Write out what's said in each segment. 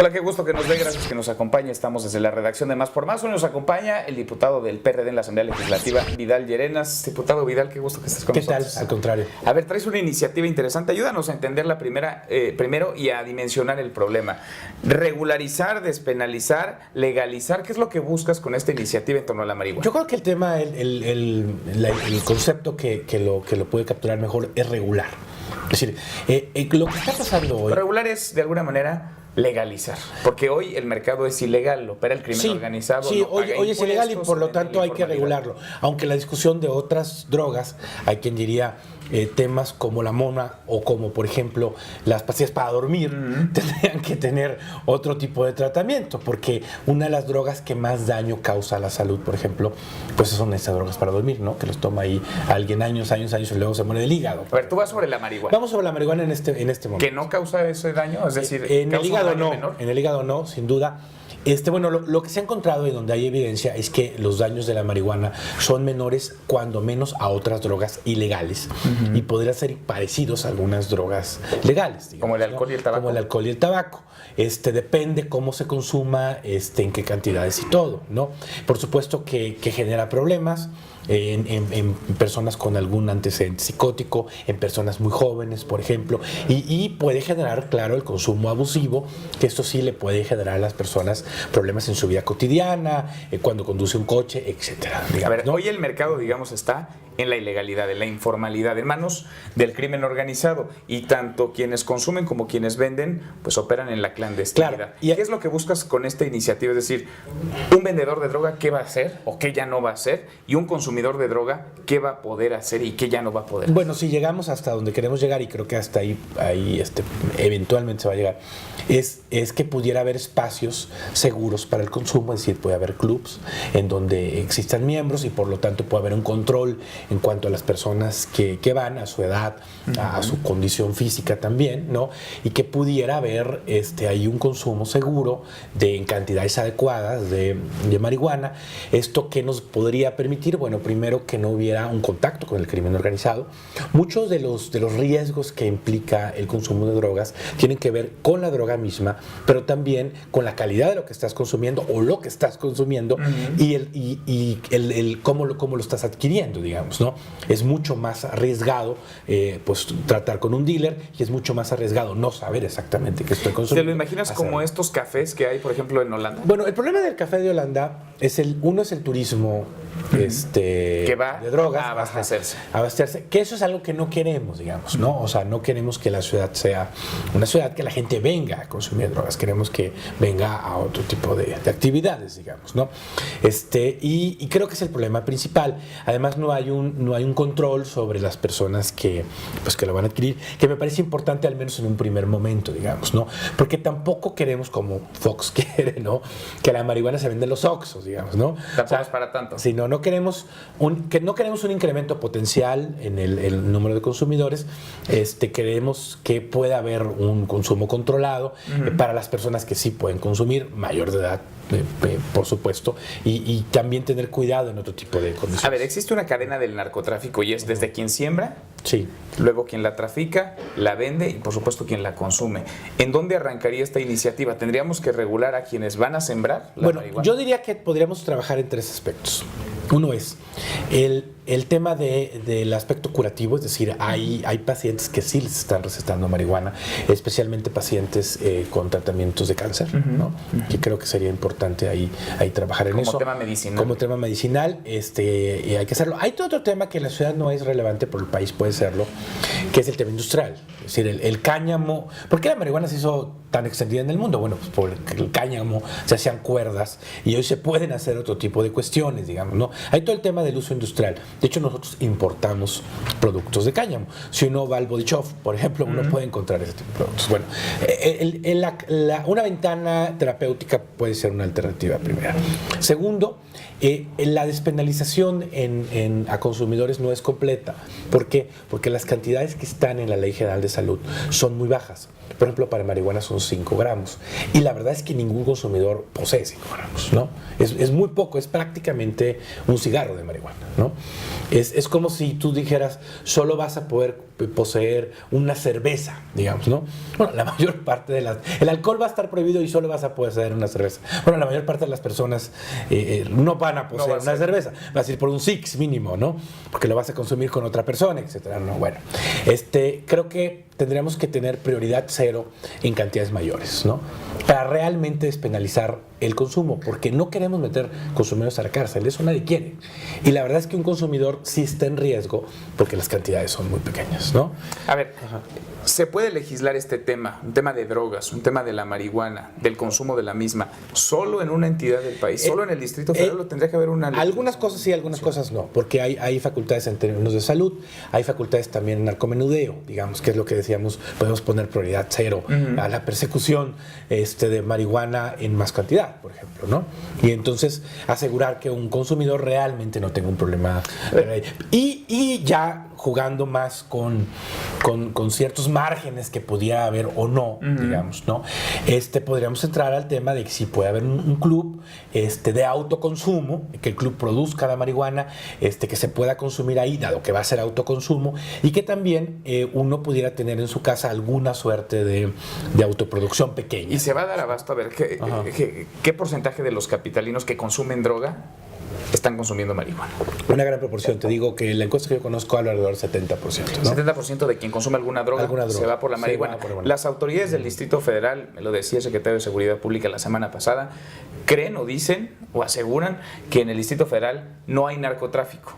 Hola, qué gusto que nos dé, gracias que nos acompañe. Estamos desde la redacción de Más por Más. Hoy nos acompaña el diputado del PRD en la Asamblea Legislativa, Vidal Llerenas. Diputado Vidal, qué gusto que estés con nosotros. ¿Qué tal? Al contrario. A ver, traes una iniciativa interesante. Ayúdanos a entender la primero y a dimensionar el problema. Regularizar, despenalizar, legalizar. ¿Qué es lo que buscas con esta iniciativa en torno a la marihuana? Yo creo que el tema, el concepto que lo puede capturar mejor es regular. Es decir, lo que está pasando hoy... Regular es, de alguna manera, legalizar. Porque hoy el mercado es ilegal, opera el crimen organizado. Sí, no hoy es ilegal y por lo tanto hay que regularlo. Aunque la discusión de otras drogas, hay quien diría temas como la mona o como, por ejemplo, las pastillas para dormir, tendrían que tener otro tipo de tratamiento, porque una de las drogas que más daño causa a la salud, por ejemplo, pues son esas drogas para dormir, ¿no? Que los toma ahí alguien años y luego se muere del hígado. A ver, tú vas sobre la marihuana. Vamos sobre la marihuana en este momento. ¿Que no causa ese daño? Es decir, en el hígado no, menor. En el hígado no, sin duda. Bueno, lo que se ha encontrado y donde hay evidencia es que los daños de la marihuana son menores, cuando menos, a otras drogas ilegales y podrían ser parecidos a algunas drogas legales, digamos, como el alcohol y el tabaco. Como el alcohol y el tabaco. Depende cómo se consuma, en qué cantidades y todo, ¿no? Por supuesto que genera problemas. En personas con algún antecedente psicótico, en personas muy jóvenes, por ejemplo, y puede generar, claro, el consumo abusivo, que esto sí le puede generar a las personas problemas en su vida cotidiana, cuando conduce un coche, etcétera. A ver, ¿no? Hoy el mercado, digamos, está en la ilegalidad, en la informalidad, en manos del crimen organizado, y tanto quienes consumen como quienes venden, pues operan en la clandestinidad. Claro. ¿Y qué es lo que buscas con esta iniciativa? Es decir, un vendedor de droga, ¿qué va a hacer o qué ya no va a hacer? Y un consumidor de droga, ¿qué va a poder hacer y qué ya no va a poder hacer? Bueno, si llegamos hasta donde queremos llegar, y creo que hasta ahí eventualmente se va a llegar, es que pudiera haber espacios seguros para el consumo, es decir, puede haber clubs en donde existan miembros y por lo tanto puede haber un control en cuanto a las personas que van, a su edad, a su condición física también, ¿no? Y que pudiera haber ahí un consumo seguro en cantidades adecuadas de marihuana. ¿Esto qué nos podría permitir? Bueno, primero, que no hubiera un contacto con el crimen organizado. Muchos de los riesgos que implica el consumo de drogas tienen que ver con la droga misma, pero también con la calidad de lo que estás consumiendo o lo que estás consumiendo y cómo lo estás adquiriendo, digamos, ¿no? Es mucho más arriesgado pues tratar con un dealer, y es mucho más arriesgado no saber exactamente qué estoy consumiendo. ¿Te lo imaginas como estos cafés que hay, por ejemplo, en Holanda? Bueno, el problema del café de Holanda es el turismo que va de drogas a abastecerse, que eso es algo que no queremos, digamos, ¿no? O sea, no queremos que la ciudad sea una ciudad que la gente venga a consumir drogas, queremos que venga a otro tipo de actividades, digamos, ¿no? Y creo que es el problema principal. Además, no hay un control sobre las personas que lo van a adquirir, que me parece importante, al menos en un primer momento, digamos, ¿no? Porque tampoco queremos, como Fox quiere, ¿no?, que la marihuana se venda en los Oxxos, digamos, ¿no? Tampoco es para tanto. Si no queremos un incremento potencial en el número de consumidores. Queremos que pueda haber un consumo controlado para las personas que sí pueden consumir, mayor de edad, por supuesto, y también tener cuidado en otro tipo de condiciones. A ver, existe una cadena del narcotráfico y es desde quien siembra, sí, luego quien la trafica, la vende y por supuesto quien la consume. ¿En dónde arrancaría esta iniciativa? ¿Tendríamos que regular a quienes van a sembrar la marihuana? Yo diría que podríamos trabajar en tres aspectos. Uno es el tema del aspecto curativo, es decir, hay pacientes que sí les están recetando marihuana, especialmente pacientes con tratamientos de cáncer, ¿no? Que creo que sería importante ahí trabajar en eso. Como tema medicinal. Como tema medicinal, y hay que hacerlo. Hay otro tema que en la ciudad no es relevante, pero el país puede serlo, que es el tema industrial. Es decir, el cáñamo. ¿Por qué la marihuana se hizo tan extendida en el mundo? Bueno, pues porque el cáñamo se hacían cuerdas y hoy se pueden hacer otro tipo de cuestiones, digamos, ¿no? Hay todo el tema del uso industrial. De hecho, nosotros importamos productos de cáñamo. Si uno va al Body Shop, por ejemplo, uno puede encontrar ese tipo de productos. Bueno, una ventana terapéutica puede ser una alternativa primera. Segundo, la despenalización a consumidores no es completa. ¿Por qué? Porque las cantidades que están en la Ley General de Salud son muy bajas. Por ejemplo, para marihuana son 5 gramos. Y la verdad es que ningún consumidor posee 5 gramos, ¿no? Es muy poco, es prácticamente un cigarro de marihuana, ¿no? Es como si tú dijeras, solo vas a poder poseer una cerveza, digamos, ¿no? Bueno, la mayor parte de el alcohol va a estar prohibido y solo vas a poseer una cerveza. Bueno, la mayor parte de las personas no van a poseer una cerveza, vas a ir por un six mínimo, ¿no? Porque lo vas a consumir con otra persona, etcétera, ¿no? Bueno, creo que tendríamos que tener prioridad cero en cantidades mayores, ¿no? Para realmente despenalizar el consumo, porque no queremos meter consumidores a la cárcel, eso nadie quiere. Y la verdad es que un consumidor sí está en riesgo porque las cantidades son muy pequeñas, ¿no? A ver, ¿se puede legislar este tema, un tema de drogas, un tema de la marihuana, del consumo de la misma, solo en una entidad del país, solo en el Distrito Federal, o tendría que haber una legislación? Algunas cosas sí, algunas cosas no, porque hay facultades en términos de salud, hay facultades también en narcomenudeo, digamos, que es lo que decíamos, podemos poner prioridad cero a la persecución de marihuana en más cantidad, por ejemplo, ¿no? Y entonces asegurar que un consumidor realmente no tenga un problema. Y ya jugando más con ciertos márgenes que pudiera haber o no, digamos, ¿no? Podríamos entrar al tema de que si puede haber un club de autoconsumo, que el club produzca la marihuana, que se pueda consumir ahí, dado que va a ser autoconsumo, y que también uno pudiera tener en su casa alguna suerte de autoproducción pequeña. ¿Y se va a dar abasto a ver qué porcentaje de los capitalinos que consumen droga están consumiendo marihuana? Una gran proporción. Te digo que la encuesta que yo conozco habla alrededor del 70%, ¿no? 70% de quien consume alguna droga se va por la marihuana. Las autoridades del Distrito Federal, me lo decía el secretario de Seguridad Pública la semana pasada, creen o dicen o aseguran que en el Distrito Federal no hay narcotráfico.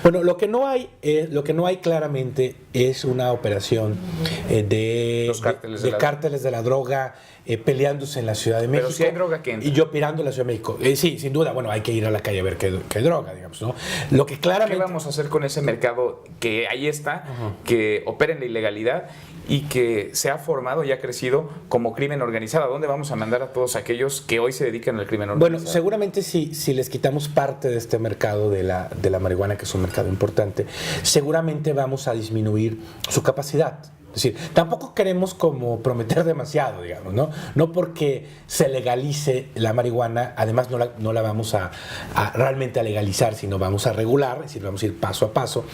Bueno, lo que no hay claramente es una operación de cárteles de la droga peleándose en la Ciudad de México. Pero si hay droga que entra. Y yo operando en la Ciudad de México. Sí, sin duda, bueno, hay que ir a la calle a ver qué droga, digamos, ¿no? Lo que claramente... ¿Qué vamos a hacer con ese mercado que ahí está, que opera en la ilegalidad y que se ha formado y ha crecido como crimen organizado? ¿A dónde vamos a mandar a todos aquellos que hoy se dedican al crimen organizado? Bueno, seguramente si les quitamos parte de este mercado de la marihuana, que es un mercado importante, seguramente vamos a disminuir su capacidad. Es decir, tampoco queremos como prometer demasiado, digamos, ¿no? No porque se legalice la marihuana, además no la vamos a realmente a legalizar, sino vamos a regular, es decir, vamos a ir paso a paso.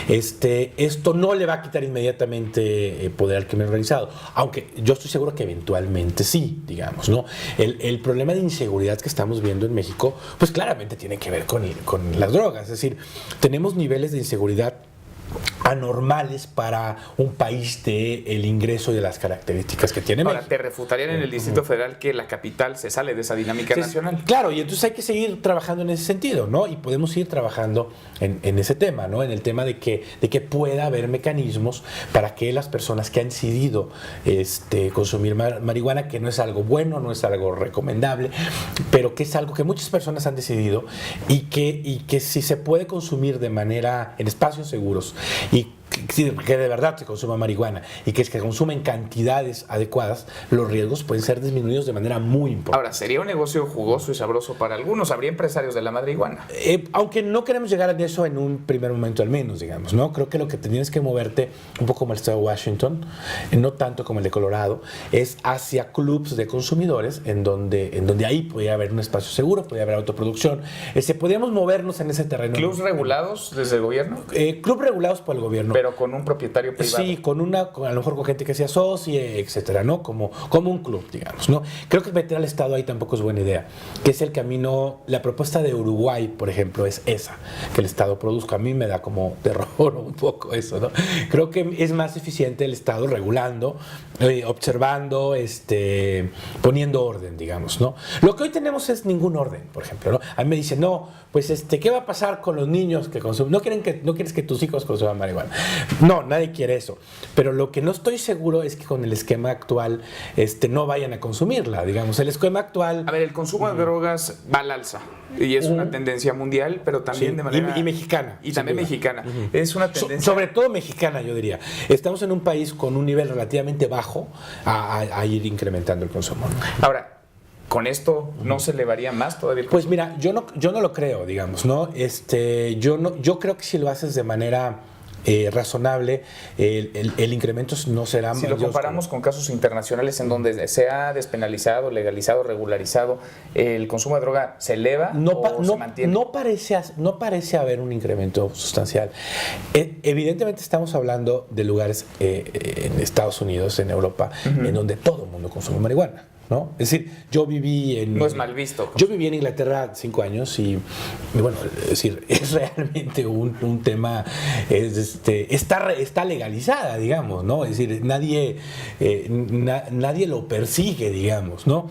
Esto no le va a quitar inmediatamente poder al crimen organizado, aunque yo estoy seguro que eventualmente sí, digamos, ¿no? El problema de inseguridad que estamos viendo en México, pues claramente tiene que ver con las drogas, es decir, tenemos niveles de inseguridad anormales para un país el ingreso y de las características que tiene México. Ahora, te refutarían en el Distrito Federal que la capital se sale de esa dinámica nacional. Claro, y entonces hay que seguir trabajando en ese sentido, ¿no? Y podemos seguir trabajando en ese tema, ¿no? En el tema de que pueda haber mecanismos para que las personas que han decidido consumir marihuana, que no es algo bueno, no es algo recomendable, pero que es algo que muchas personas han decidido y que si se puede consumir de manera en espacios seguros y que de verdad se consuma marihuana y que se consumen cantidades adecuadas, los riesgos pueden ser disminuidos de manera muy importante. Ahora, sería un negocio jugoso y sabroso para algunos, habría empresarios de la marihuana. Aunque no queremos llegar a eso en un primer momento al menos, digamos, ¿no? Creo que lo que tienes que moverte, un poco como el estado de Washington, no tanto como el de Colorado, es hacia clubs de consumidores en donde ahí podría haber un espacio seguro, podría haber autoproducción. Podríamos movernos en ese terreno. ¿Clubs regulados desde el gobierno? Clubs regulados por el gobierno. Pero con un propietario privado. Sí, a lo mejor con gente que se asocie, etcétera, ¿no? Como un club, digamos, ¿no? Creo que meter al Estado ahí tampoco es buena idea. Que es el camino, la propuesta de Uruguay, por ejemplo, es esa, que el Estado produzca. A mí me da como terror un poco eso, ¿no? Creo que es más eficiente el Estado regulando, observando, poniendo orden, digamos, ¿no? Lo que hoy tenemos es ningún orden, por ejemplo, ¿no? A mí me dicen, no, pues, ¿qué va a pasar con los niños que consumen? No quieres que tus hijos consuman marihuana. No, nadie quiere eso. Pero lo que no estoy seguro es que con el esquema actual no vayan a consumirla, digamos. El esquema actual... A ver, el consumo de drogas va al alza. Y es una tendencia mundial, pero también de manera... Y mexicana. Y también mexicana. Es una tendencia... Sobre todo mexicana, yo diría. Estamos en un país con un nivel relativamente bajo a ir incrementando el consumo, ¿no? Ahora, ¿con esto no se elevaría más todavía? Pues mira, yo no lo creo, digamos, ¿no? Yo creo que si lo haces de manera razonable, el incremento no será mayor. Si lo comparamos con casos internacionales en donde se ha despenalizado, legalizado, regularizado, ¿el consumo de droga se eleva o se mantiene? No parece haber un incremento sustancial. Evidentemente estamos hablando de lugares en Estados Unidos, en Europa, en donde todo el mundo consume marihuana, ¿no? Es decir, yo viví en... No es mal visto. Yo viví en Inglaterra 5 años y bueno, es decir, es realmente un tema, está legalizada, digamos, ¿no? Es decir, nadie lo persigue, digamos, ¿no?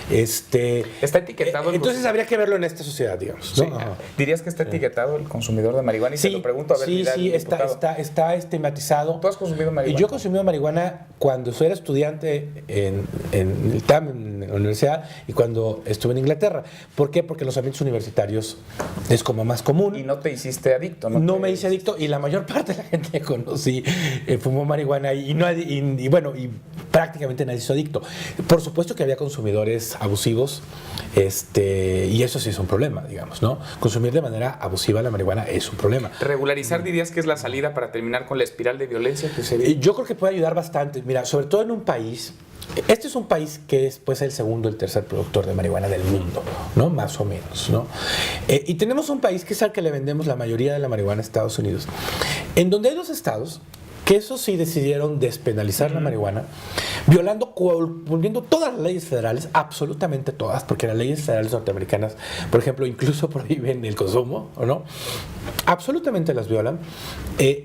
Está etiquetado. Entonces habría que verlo en esta sociedad, digamos, ¿no? Sí. ¿Dirías que está etiquetado el consumidor de marihuana? Y se lo pregunto a ver. Sí, está estigmatizado. ¿Tú has consumido marihuana? Yo he consumido marihuana cuando era estudiante en el TAM, en la universidad, y cuando estuve en Inglaterra. ¿Por qué? Porque los ambientes universitarios es como más común. ¿Y no te hiciste adicto? No me hice adicto, y la mayor parte de la gente que conocí fumó marihuana y prácticamente nadie se hizo adicto. Por supuesto que había consumidores abusivos, y eso sí es un problema, digamos, ¿no? Consumir de manera abusiva la marihuana es un problema. ¿Regularizar dirías que es la salida para terminar con la espiral de violencia que se ve? Yo creo que puede ayudar bastante. Mira, sobre todo en un país... Este es un país que es pues el segundo o el tercer productor de marihuana del mundo, ¿no? Más o menos, ¿no? Y tenemos un país que es al que le vendemos la mayoría de la marihuana a Estados Unidos, en donde hay 2 estados que eso sí decidieron despenalizar la marihuana, volviendo todas las leyes federales, absolutamente todas, porque las leyes federales norteamericanas, por ejemplo, incluso prohíben el consumo, ¿o no? Absolutamente las violan.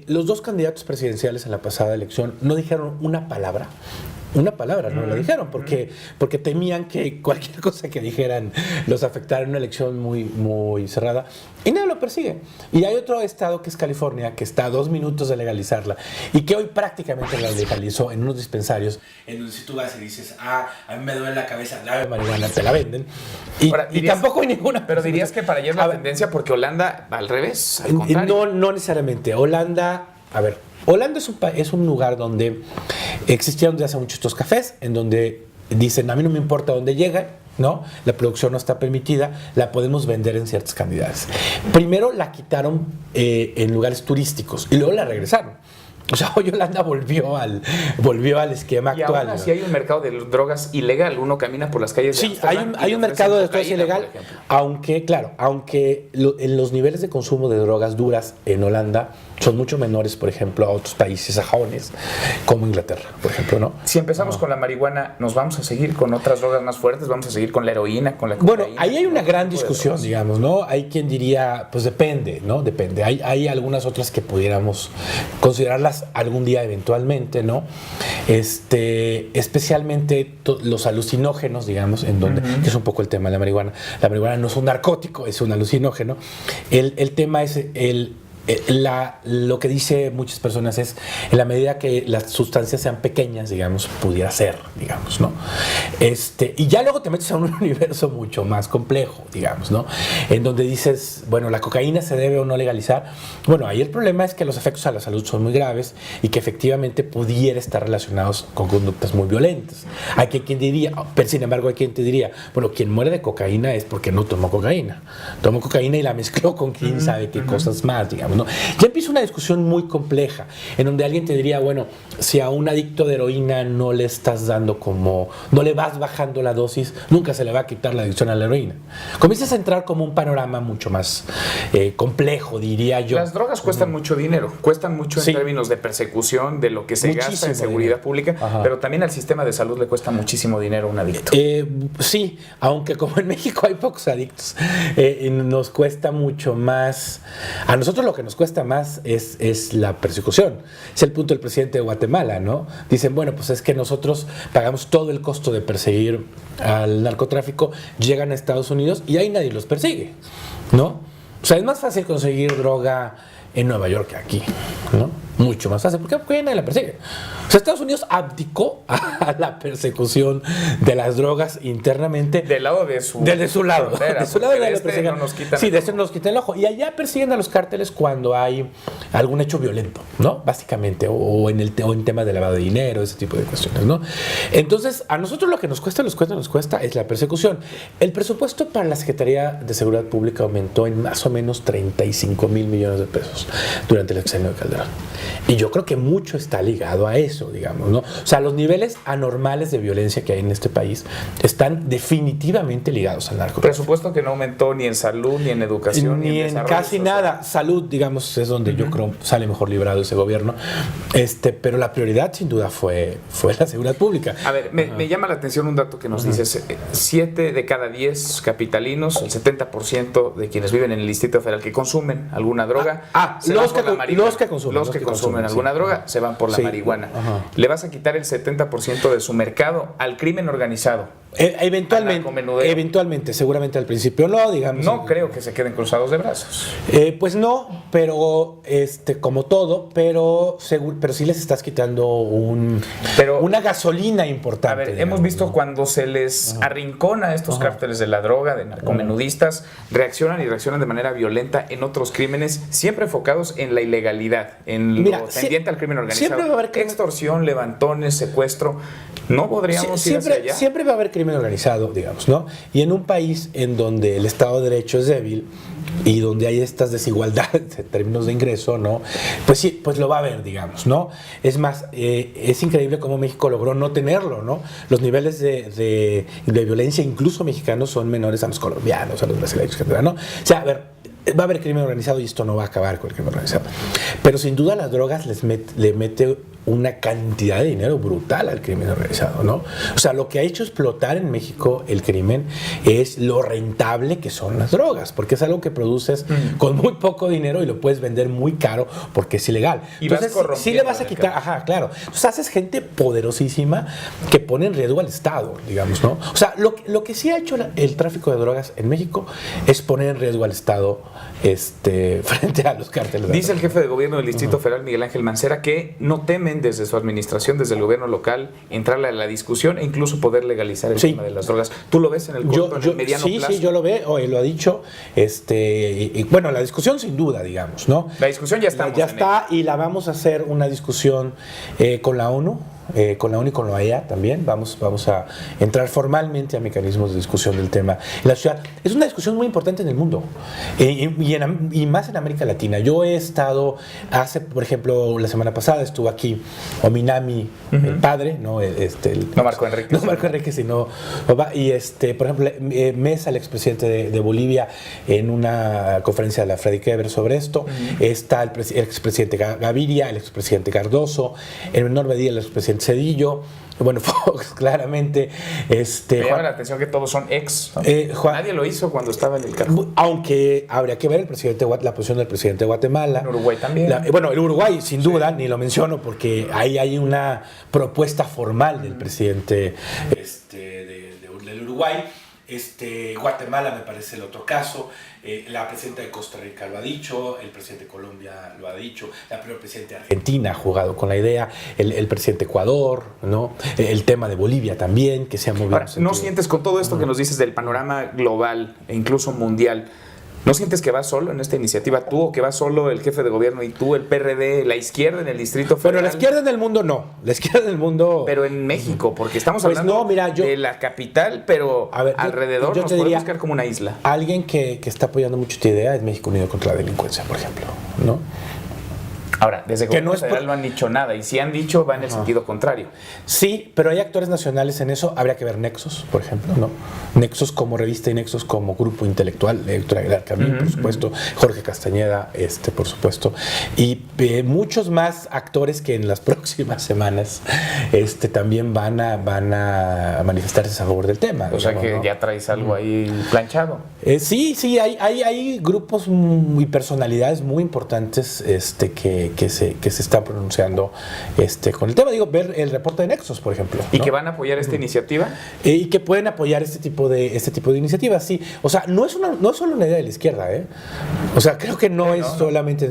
Los 2 candidatos presidenciales en la pasada elección no dijeron una palabra, no lo dijeron, porque temían que cualquier cosa que dijeran los afectara en una elección muy, muy cerrada, y nadie lo persigue. Y hay otro estado que es California, que está a 2 minutos de legalizarla, y que hoy prácticamente la legalizó en unos dispensarios, en donde si tú vas y dices, a mí me duele la cabeza, dame marihuana, te la venden, y tampoco hay ninguna. Pero dirías que para allá es la tendencia, porque Holanda, al revés, al contrario. No necesariamente. Holanda es un lugar donde existieron desde hace mucho estos cafés, en donde dicen, a mí no me importa dónde llega, ¿no? La producción no está permitida, la podemos vender en ciertas cantidades. Primero la quitaron en lugares turísticos y luego la regresaron. O sea, hoy Holanda volvió al esquema actual. Y aún así hay un mercado de drogas ilegal. Uno camina por las calles de Amsterdam. Hay un mercado de drogas ilegal, aunque en los niveles de consumo de drogas duras en Holanda son mucho menores, por ejemplo, a otros países sajones, como Inglaterra, por ejemplo, ¿no? Si empezamos con la marihuana, ¿nos vamos a seguir con otras drogas más fuertes? ¿Vamos a seguir con la heroína, con la cocaína? Bueno, ahí hay una gran discusión, digamos, ¿no? Hay quien diría, pues depende, ¿no? Depende. Hay algunas otras que pudiéramos considerarlas algún día eventualmente, ¿no? Especialmente los alucinógenos, digamos, en donde, que es un poco el tema de la marihuana. La marihuana no es un narcótico, es un alucinógeno. El tema es lo que dice muchas personas es, en la medida que las sustancias sean pequeñas, digamos, pudiera ser, digamos, ¿no? Y ya luego te metes a un universo mucho más complejo, digamos, ¿no? En donde dices, bueno, ¿la cocaína se debe o no legalizar? Bueno, ahí el problema es que los efectos a la salud son muy graves y que efectivamente pudiera estar relacionados con conductas muy violentas. Hay quien diría, pero sin embargo hay quien te diría, bueno, quien muere de cocaína es porque no tomó cocaína. Tomó cocaína y la mezcló con quién sabe qué cosas más, digamos, ¿no? Ya empieza una discusión muy compleja, en donde alguien te diría, bueno, si a un adicto de heroína no le estás dando no le vas bajando la dosis, nunca se le va a quitar la adicción a la heroína. Comienzas a entrar como un panorama mucho más complejo, diría yo. Las drogas cuestan mucho dinero, cuestan mucho en términos de persecución, de lo que se gasta en seguridad pública, pero también al sistema de salud le cuesta muchísimo dinero a un adicto. Sí, aunque como en México hay pocos adictos, nos cuesta mucho más. A nosotros lo que nos cuesta más es la persecución. Es el punto del presidente de Guatemala, ¿no? Dicen, bueno, pues es que nosotros pagamos todo el costo de perseguir al narcotráfico, llegan a Estados Unidos y ahí nadie los persigue, ¿no? O sea, es más fácil conseguir droga en Nueva York que aquí, ¿no? mucho más fácil. Porque nadie la persigue. O sea, Estados Unidos abdicó a la persecución de las drogas internamente. Del lado de su... De su lado. De su lado de este no nos quitan. Sí, de este no nos quitan el ojo. Y allá persiguen a los cárteles cuando hay algún hecho violento, ¿no? Básicamente. O en temas de lavado de dinero, ese tipo de cuestiones, ¿no? Entonces, a nosotros lo que nos cuesta es la persecución. El presupuesto para la Secretaría de Seguridad Pública aumentó en más o menos 35 mil millones de pesos durante el sexenio de Calderón. Y yo creo que mucho está ligado a eso, digamos, ¿no? O sea, los niveles anormales de violencia que hay en este país están definitivamente ligados al narcotráfico. Presupuesto que no aumentó ni en salud, ni en educación, ni en casi nada. Salud, digamos, es donde yo creo sale mejor librado ese gobierno. Pero la prioridad, sin duda, fue la seguridad pública. A ver, me llama la atención un dato que nos dices. 7 de cada 10 capitalinos, el 70% de quienes viven en el Distrito Federal que consumen alguna droga, los que consumen alguna droga se van por la marihuana. Le vas a quitar el 70% de su mercado al crimen organizado. Eventualmente, seguramente al principio no, digamos. No creo que se queden cruzados de brazos. Pues no, pero como todo, pero sí les estás quitando una gasolina importante. A ver, hemos visto cuando se les arrincona a estos cárteles de la droga, de narcomenudistas, reaccionan de manera violenta en otros crímenes, siempre enfocados en la ilegalidad, en lo tendiente al crimen organizado. Siempre va a haber extorsión, levantones, secuestro. No podríamos ir hacia allá. Siempre va a haber crimen organizado, digamos, ¿no? Y en un país en donde el Estado de Derecho es débil y donde hay estas desigualdades en términos de ingreso, ¿no? Pues sí, pues lo va a haber, digamos, ¿no? Es más, es increíble cómo México logró no tenerlo, ¿no? Los niveles de violencia, incluso mexicanos, son menores a los colombianos, a los brasileños, etcétera, ¿no? O sea, a ver, va a haber crimen organizado y esto no va a acabar con el crimen organizado. Pero sin duda las drogas le mete una cantidad de dinero brutal al crimen organizado, ¿no? O sea, lo que ha hecho explotar en México el crimen es lo rentable que son las drogas, porque es algo que produces con muy poco dinero y lo puedes vender muy caro porque es ilegal. Y entonces, sí le vas a quitar, claro. Entonces haces gente poderosísima que pone en riesgo al Estado, digamos, ¿no? O sea, lo que sí ha hecho el tráfico de drogas en México es poner en riesgo al Estado frente a los cárteles. Dice el jefe de gobierno del Distrito Federal, Miguel Ángel Mancera, que no temen desde su administración, desde el gobierno local, entrarle a la discusión e incluso poder legalizar el tema de las drogas. ¿Tú lo ves en el corto, en el mediano plazo? Sí, yo lo veo, lo ha dicho. Bueno, la discusión sin duda, digamos, ¿no? La discusión ya está. Ya está, y la vamos a hacer una discusión con la ONU. Con la ONU y con la OEA también vamos a entrar formalmente a mecanismos de discusión del tema en la ciudad. Es una discusión muy importante en el mundo y más en América Latina. Yo he estado por ejemplo, la semana pasada estuvo aquí Ominami, el padre, no Marco Enrique, sino papá, y por ejemplo Mesa, el expresidente de Bolivia, en una conferencia de la Freddy Keber sobre esto. Está el expresidente Gaviria, el expresidente Cardoso, en menor medida el expresidente Cedillo, bueno, Fox, claramente. Me llama la atención que todos son ex. ¿No? Nadie lo hizo cuando estaba en el cargo. Aunque habría que ver la posición del presidente de Guatemala. En Uruguay también. El Uruguay, sin duda, ni lo menciono, porque ahí hay una propuesta formal del presidente del Uruguay. Guatemala me parece el otro caso. La presidenta de Costa Rica lo ha dicho, el presidente de Colombia lo ha dicho, la primera presidenta de Argentina ha jugado con la idea, el presidente de Ecuador, ¿no? El tema de Bolivia también, que se ha movido. Ahora, ¿no sientes con todo esto que nos dices del panorama global e incluso mundial, no sientes que vas solo en esta iniciativa tú, o que vas solo el jefe de gobierno y tú, el PRD, la izquierda en el Distrito Federal? Bueno, la izquierda en el mundo no. La izquierda en el mundo... Pero en México, porque estamos hablando de la capital, pero alrededor nos podemos buscar como una isla. Alguien que está apoyando mucho esta idea es México Unido contra la Delincuencia, por ejemplo, ¿no? Ahora, desde que no federal no han dicho nada, y si han dicho, va en el sentido contrario. Sí, pero hay actores nacionales en eso. Habría que ver Nexos, por ejemplo, ¿no? Nexos como revista y Nexos como grupo intelectual, Héctor Aguilar Camín, por supuesto, Jorge Castañeda, por supuesto, y muchos más actores que en las próximas semanas también van a manifestarse a favor del tema. O sea que, ¿no? Ya traes algo ahí planchado. Sí, hay grupos y personalidades muy importantes que se están pronunciando con el tema. Digo, ver el reporte de Nexos, por ejemplo. ¿Y ¿no? que van a apoyar esta iniciativa? Y que pueden apoyar este tipo de iniciativas, sí. O sea, no es solo una idea de la izquierda, ¿eh? O sea, creo que no es solamente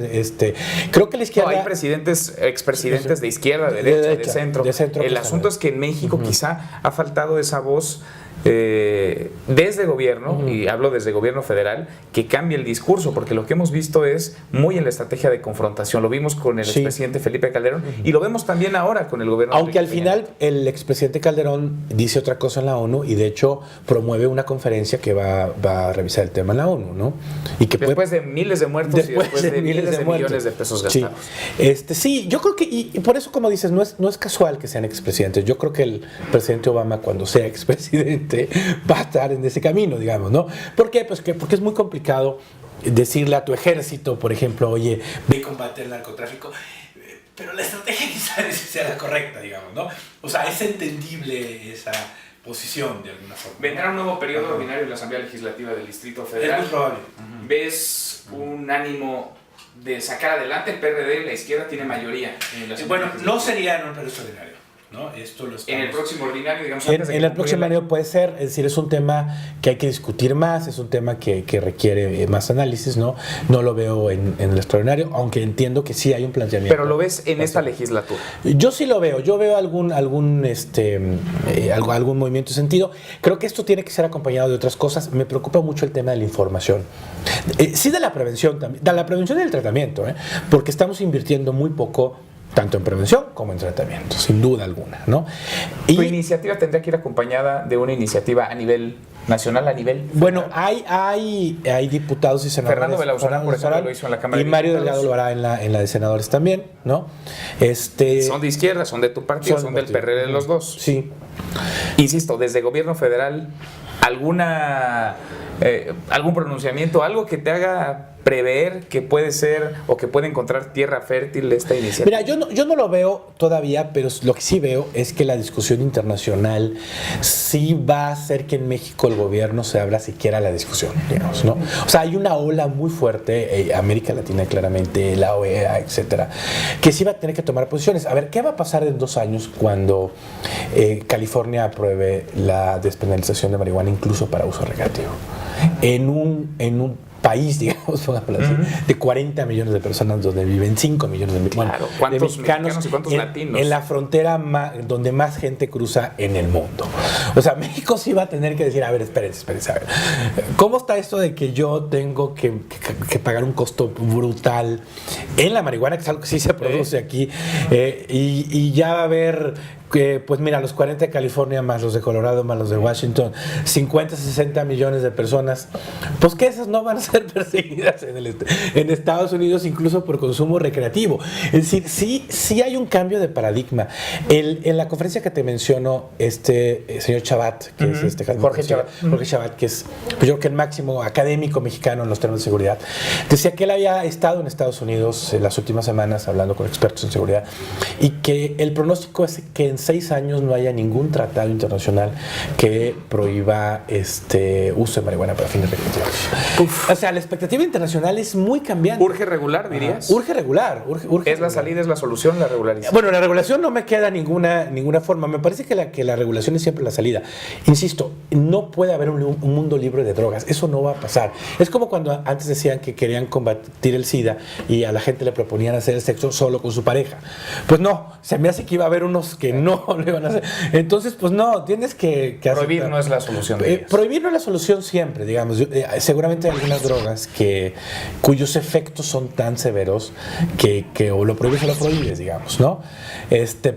creo que la izquierda... No, hay expresidentes de izquierda, de derecha, de centro. El asunto es que en México quizá ha faltado esa voz desde gobierno, y hablo desde gobierno federal, que cambie el discurso, porque lo que hemos visto es muy en la estrategia de confrontación. Lo vimos con el expresidente Felipe Calderón y lo vemos también ahora con el gobierno. Aunque al final el expresidente Calderón dice otra cosa en la ONU y de hecho promueve una conferencia que va a revisar el tema en la ONU, ¿no? Y que después de miles de muertos y después de miles de millones de pesos gastados. Sí, yo creo que, y por eso, como dices, no es casual que sean expresidentes. Yo creo que el presidente Obama, cuando sea expresidente, va a estar en ese camino, digamos, ¿no? ¿Por qué? Pues porque es muy complicado decirle a tu ejército, por ejemplo, oye, ve a combatir el narcotráfico, pero la estrategia quizás sea la correcta, digamos, ¿no? O sea, es entendible esa posición de alguna forma. Vendrá un nuevo periodo ordinario en la Asamblea Legislativa del Distrito Federal. Es muy probable. ¿Ves un ánimo de sacar adelante el PRD? La izquierda tiene mayoría. Bueno, no sería en un periodo extraordinario, ¿no? Esto lo en el próximo ordinario, digamos, en el próximo ordinario puede ser, es decir, es un tema que hay que discutir más, es un tema que requiere más análisis, ¿no? No lo veo en el extraordinario, aunque entiendo que sí hay un planteamiento. Pero lo ves en esta legislatura. Yo sí lo veo, yo veo algún movimiento de sentido. Creo que esto tiene que ser acompañado de otras cosas. Me preocupa mucho el tema de la información. Sí, de la prevención también, de la prevención y del tratamiento, porque estamos invirtiendo muy poco tanto en prevención como en tratamiento, sin duda alguna, ¿no? ¿Tu iniciativa tendría que ir acompañada de una iniciativa a nivel nacional, a nivel federal? Bueno, hay diputados y senadores. Fernando Belauzarán, por ejemplo, lo hizo en la Cámara de Diputados. Y Mario Delgado lo hará en la de senadores también, ¿no? Son de izquierda, son de tu partido, son del PRD los dos. Sí. Insisto, desde gobierno federal, algún pronunciamiento, algo que te haga prever que puede ser o que puede encontrar tierra fértil esta iniciativa. Mira, yo no lo veo todavía, pero lo que sí veo es que la discusión internacional sí va a hacer que en México el gobierno se abra siquiera la discusión, digamos, ¿no? O sea, hay una ola muy fuerte, América Latina claramente, la OEA, etcétera, que sí va a tener que tomar posiciones. A ver, ¿qué va a pasar en 2 años cuando California apruebe la despenalización de marihuana incluso para uso recreativo? En un país, digamos, de 40 millones de personas donde viven 5 millones de mexicanos y cuántos latinos. En la frontera donde más gente cruza en el mundo. O sea, México sí va a tener que decir, a ver, espérense, a ver, ¿cómo está esto de que yo tengo que pagar un costo brutal en la marihuana, que es algo que sí se produce aquí, y ya va a haber pues mira, los 40 de California más los de Colorado más los de Washington, 50, 60 millones de personas, pues que esas no van a ser perseguidas en Estados Unidos incluso por consumo recreativo. Es decir, sí hay un cambio de paradigma. En la conferencia que te menciono, señor Chabat, que es Jorge Chabat, que es, pues yo creo que el máximo académico mexicano en los temas de seguridad, decía que él había estado en Estados Unidos en las últimas semanas hablando con expertos en seguridad y que el pronóstico es que en 6 años no haya ningún tratado internacional que prohíba uso de marihuana para fines recreativos. O sea, la expectativa internacional es muy cambiante. ¿Urge regular, dirías? Urge regular. ¿Es la salida, es la solución, la regularización? Bueno, la regulación no me queda ninguna forma. Me parece que la regulación es siempre la salida. Insisto, no puede haber un mundo libre de drogas. Eso no va a pasar. Es como cuando antes decían que querían combatir el SIDA y a la gente le proponían hacer el sexo solo con su pareja. Pues no, se me hace que iba a haber unos que no le van a hacer. Entonces, pues no, tienes que prohibir aceptar. No es la solución. Prohibir no es la solución siempre, digamos. Seguramente hay algunas drogas cuyos efectos son tan severos que o lo prohíbes o lo prohíbes, digamos, ¿no?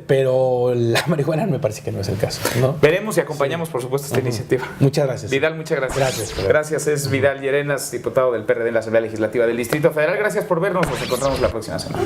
Pero la marihuana me parece que no es el caso, ¿no? Veremos y acompañamos, por supuesto, esta iniciativa. Muchas gracias. Vidal, muchas gracias. Gracias, es Vidal Llerenas, diputado del PRD en la Asamblea Legislativa del Distrito Federal. Gracias por vernos, nos encontramos la próxima semana.